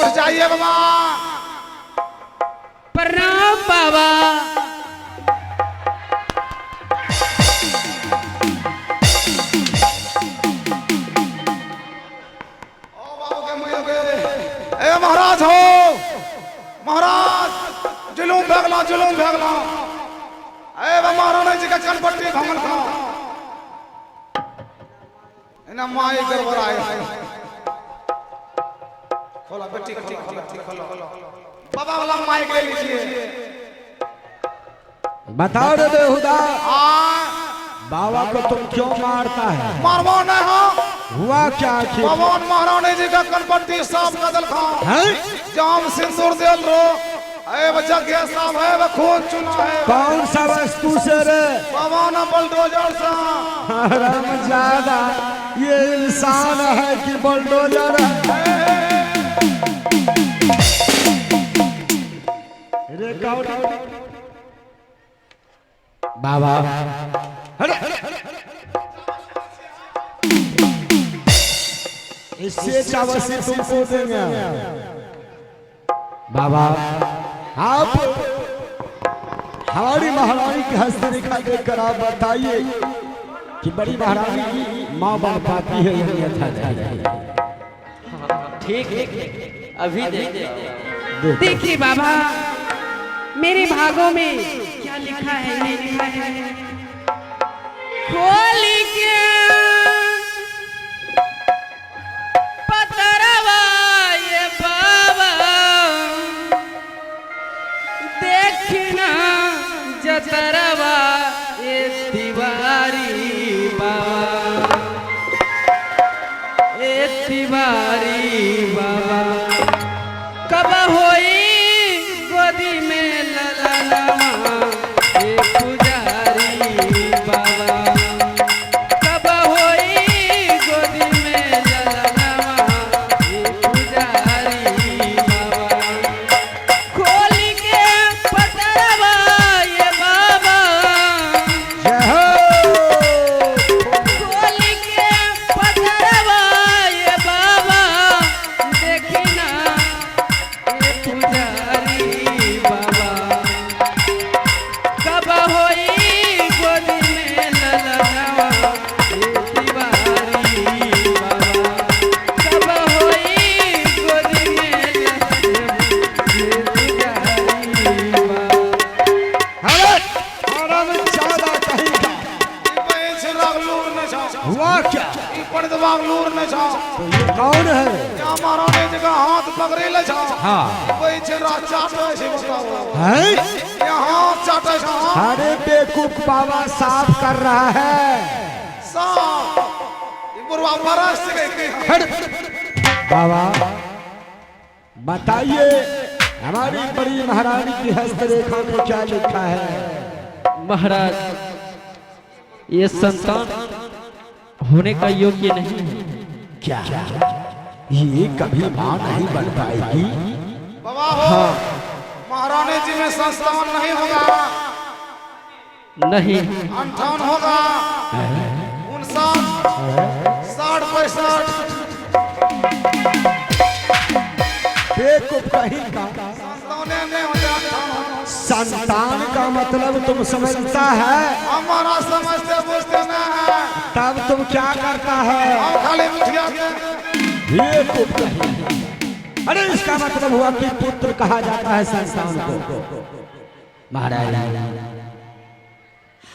उठ जाइए बाबा। प्रणाम बाबा। ए महाराज हो, महाराज जुलूम भगला, जुलूम भगला। ए महाराज जी का कनपट्टी भंगल खा इना माई गड़बड़ आए। खोला बेटी, खोला बाबा वाला माइक ले लीजिए। बताओ रे बेहुदा, हाँ बाबा को तुम क्यों मारता है? मारवा नहीं हो। हुआ क्या आखिर? भगवान महारानी जी का कनपट्टी साफ कदल खा जाम सिंदूर दिल रो। ए बच्चा के साफ है, वो खून चुना है। कौन सा वस्तु से रे? भगवान बुलडोजर सा। हरामजादा, ये इंसान है कि बुलडोजर है? बाबा इससे चावसी तुमको देंगे बाबा। आप हमारी महारानी की हस्तरेखा देखकर आप बताइए कि बड़ी महारानी की माँ बन पाती है या अन्यथा? ठीक अभी देखिए बाबा, मेरे भागों में क्या लिखा है, ये लिखा है खोल के पतरवा ये बाबा देखना जतरवा ये तिवारी बाबा, ये तिवारी बाबा कब होई गोदी में ललनवा ये पुजारी बाबा, कब होई गोदी में ललनवा ये पुजारी बाबा। खोल के पतरवा ये बाबा, खोल के पतरवा ये बाबा देखना ये पुजारी बाबा, कब होई गोदी में ललनवा ये तिवारी बाबा, कब होई गोदी में ललनवा ये पुजारी बाबा। हरामजादा कहीं का हुआ क्या? बागलूर ने छा तो ये कौन है? क्या महारानी जी का हाथ पकड़े ले छा। हाँ कोई छरा चाटे से बताओ है? यहाँ चाटे छा। अरे बेवकूफ, बाबा साफ कर रहा है। साफ ये बुरवा परस्त के बाबा बताइए, हमारी बड़ी महारानी की हस्तरेखा में क्या लिखा है? महाराज, ये संतान होने का योग्य नहीं है। क्या ये कभी मां नहीं बन पाएगी? बाबा हो, महारानी जी में संस्थान नहीं होगा, नहीं अंठावन होगा, 59, 60, 65। बेवकूफ कहीं का। संस्थान में हो जाता। संतान का मतलब तुम समझता है? हमारा समझते बुझते न है। तब तुम क्या करता है? हम खाली मुठिया के बेवकूफ कहीं। अरे इसका मतलब हुआ कि पुत्र कहा जाता है संतान को। महाराज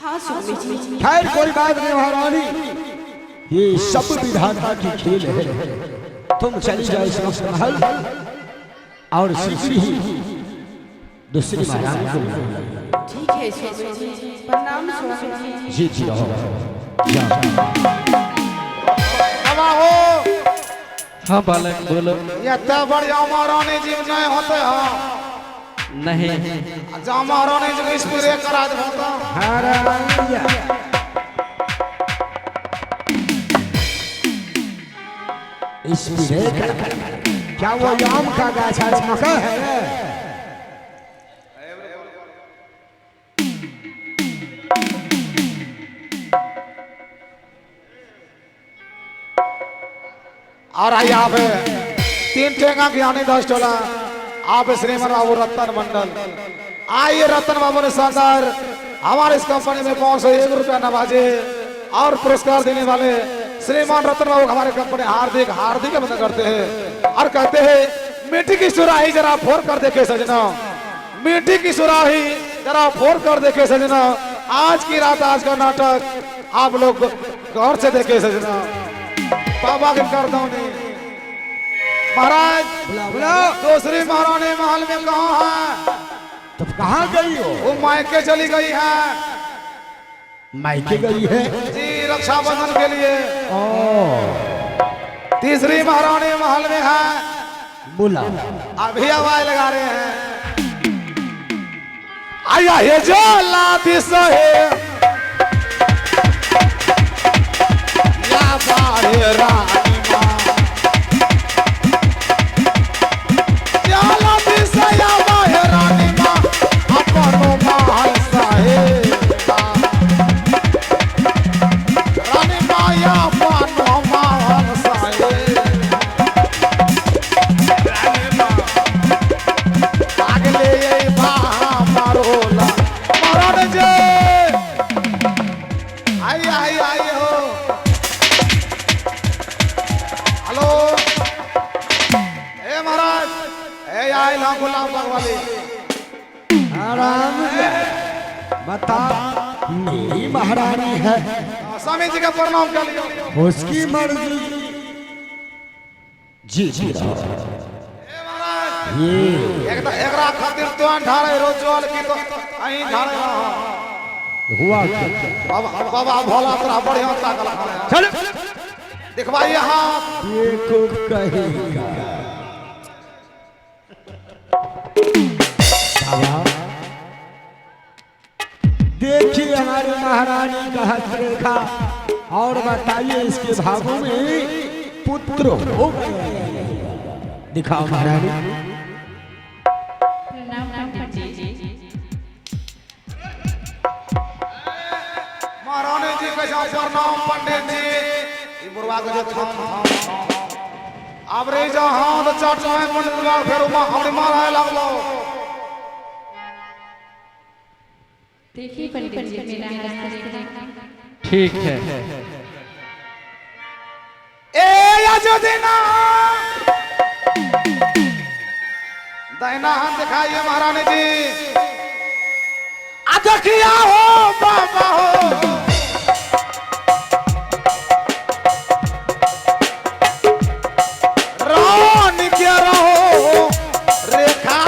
हाँ स्वामी जी। खैर कोई बात नहीं महारानी, ये सब विधाता की खेल है। तुम चली जाओ इस वक्त महल और शीघ्र ही दूसरी महारानी को बुलाओ। ठीक है स्वामी जी, प्रणाम स्वामी जी। जी जी रहो जाओ। बाबा हो, हाँ बालक बोलो। ये तो बढ़िया महारानी जी नहीं होते हैं। नहीं जहाँ महारानी जी को स्प्रे करा दे होता। हराया स्प्रे कर। क्या वो आम का गाछ मका है? और यहाँ पे 3 टेंगा ज्ञानी 10 टोला आप श्रीमान बाबू रतन मंडल आइए रतन बाबू ने शानदार हमारे इस कंपनी में 501 रुपया नवाजे और पुरस्कार देने वाले श्रीमान रतन बाबू हमारे कंपनी हार्दिक हार्दिक अभिनंदन करते हैं और कहते हैं मिट्टी की सुराही जरा फोड़ कर देखे सजना, मिट्टी की सुराही जरा फोड़ कर देखे सजना। आज की रात आज का नाटक आप लोग गौर से देखे सजना। बाबा के कर दो महाराज दूसरी महारानी महल में कहाँ है? तो कहाँ गई हो? वो मायके चली गई है। मायके गई है जी रक्षाबंधन के लिए। ओ तीसरी महारानी महल में है। बोला अभी आवाज लगा रहे हैं। आया है जो लादिस है या बारे रानी माँ या लादिस या बारे रानी माँ अपनो महल साहे रानी माँ या अपनो महल साहे अगले बाहा मारोला महाराज जी आइए हो। हेलो ए महाराज ए आए ना गुलाम बाग वाले आराम से बता मेरी महारानी है स्वामी जी का प्रणाम कर लियो। उसकी मर्जी जी जी ए महाराज ये एकरा खातिर तो ढारे रोज जल की तो अहीं ढारे रहा। हुआ क्या? बाबा बाबा भोला तोरा बढ़िया ताकल चल दिखवाइए हाथ। देखो कहेगा बाबा देखिए हमारी महारानी का हस्तरेखा और बताइए इसके भागों में पुत्र हो गए। दिखाओ महारानी। प्रणाम पंडित जी। महारानी जी कैसा प्रणाम पंडित जी। ई बुढ़वा के जो थाम अब रे जा हाथ चट में पंडित बाबा फिर हमरे मारा लगलो। देखिए पंडित जी मेरा हस्तरेखा ठीक है। ए यजोदिना दाहिना हाथ दिखाइए महारानी जी। आ देखिया हो बाबा हो रानी के रहो रेखा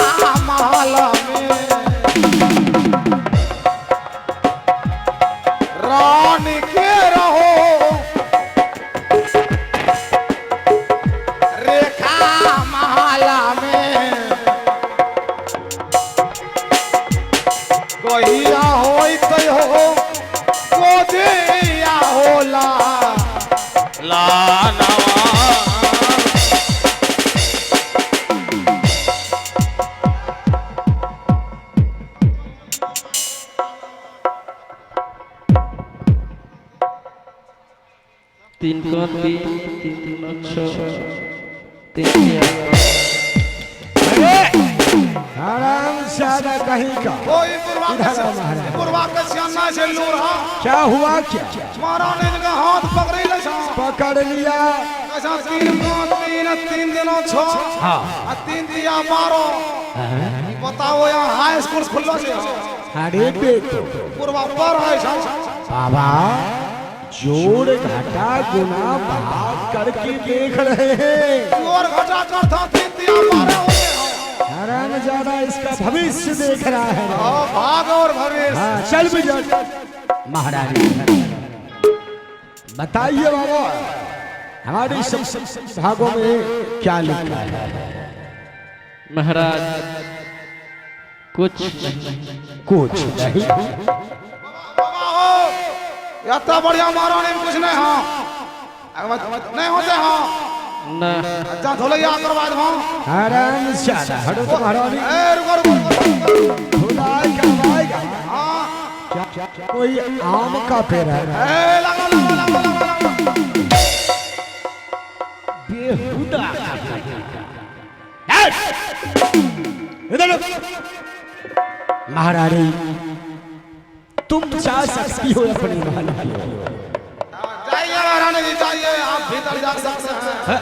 महल में रानी के रहो रेखा महल में गहिया होइत हो गोदिया होला लानवा। तीन का तीन तीन तीन अच्छा तीन आराम से आधा कहीं का कोई इधर आओ महाराज। बुरवा के सियाना से लूरहा क्या हुआ क्या? महारानी जी का हाथ पकड़े ले छा पकड़ लिया। कैसा तीन दिनों छो हाँ आ 3 दिया मारो। बताओ यहाँ हाई स्कूल खुल्ला से अरे बेटो बुरवा पर है छा बाबा जोड़ घटा गुना भाग करके देख रहे हैं। और घटा कर था 3 दिया मारे हो गए। हराम ज्यादा इसका भविष्य देख रहा है। भाग और भविष्य। हाँ चल भी जा महारानी। बताइए बाबा हमारे सब भागों में क्या लिखा है? महाराज कुछ कुछ नहीं। बाबा हो इतना बढ़िया महारानी में कुछ नहीं हाँ नहीं होते हाँ न अच्छा धोलैया करवा दो। आराम से आना हटो तो महारानी। ए रुको धुलाई करवाएगा। हाँ कोई आम का पेड़ है ए लगा बेहुदा इधर महारानी तुम जा सकती हो अपनी महल की ओर। जाइए महारानी जी जाइए, आप भीतर जा सकते हैं।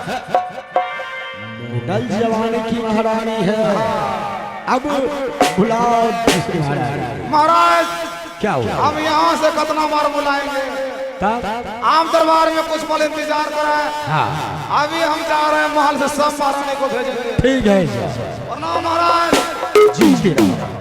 मुगल जवानी की महारानी है, अब बुलाओ दूसरी महारानी। महाराज क्या हुआ? हम यहाँ से कितना बार बुलाएंगे, तब आम दरबार में कुछ पल इंतजार कराए। हाँ अभी हम जा रहे हैं महल से सब महारानी को भेजेंगे। ठीक है प्रणाम महाराज। जी रहा